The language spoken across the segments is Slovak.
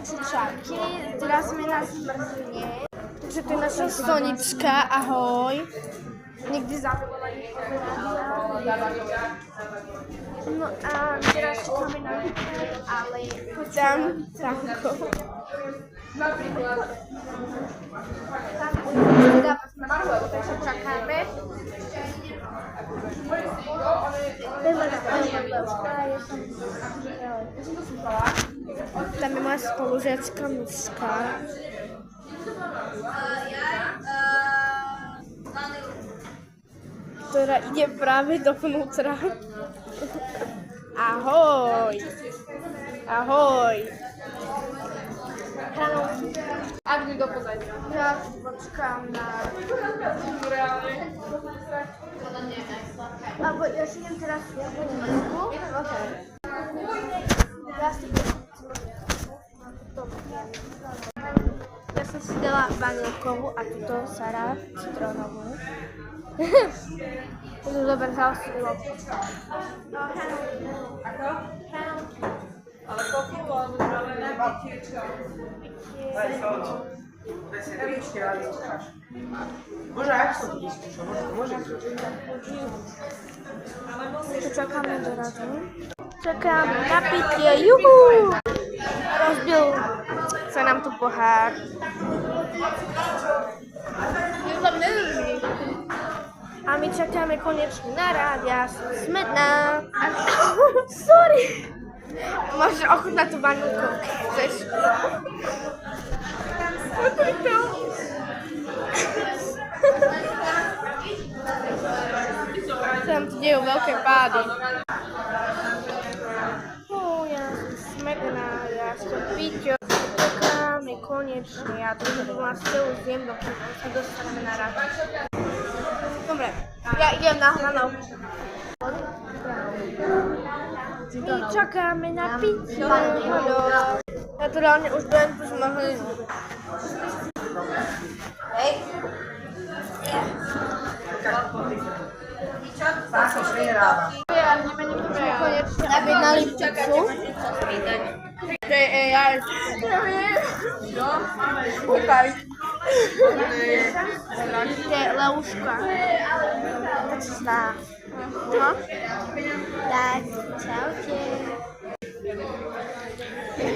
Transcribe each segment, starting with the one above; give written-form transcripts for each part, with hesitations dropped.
Takže čauky, teraz sme na zmrzline. Takže to je naša Sonička, ahoj. Niekde zavolala No a teraz čakáme na výklad, ale tam Franko. Takže čakáme. Tam je moja spolužiačka Miška. Ktorá ide práve dovnútra. Ahoj. Ahoj. Haló. A kdy do pozadí? Ja počkám na... Alebo ja si idem teraz Mišku. Okay. Ja som si dala vanilkovú a túto Sara citrónovú. To je dobre zaustrilo. Ale koľko ale Čakáme do radu. Čakáme na pitie, juhu! Rozbil sa nám tu pohár. A my čakáme konečne na rád, ja som smedná. Sorry! Môžeš ochutnať tú vanilku, keď chceš. Počuj to. Tam tu dejú veľké pády. Ja som smedná, ja som Piťo. Čakáme konečne, ja tu vás celú zjem, dokým sa dostaneme na rád. Dobre, ja idem na hranovku. My čakáme na pitie. Ja tu reálne už dojem tu zmrzlinu. Hej. Konečne objednali pizzu. To je AI. Kúkaj. To je Leuška. Počísná. No. Tak, čaute.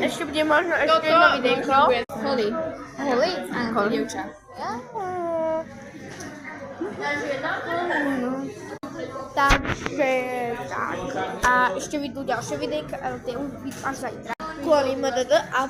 Ešte bude možno ešte jedno videjko. Holly. Holly? Áno, dievča. Takže tak. A ešte vyjdú ďalšie videjka, ale tie už vyjdú až zajtra. Kvôli MDD a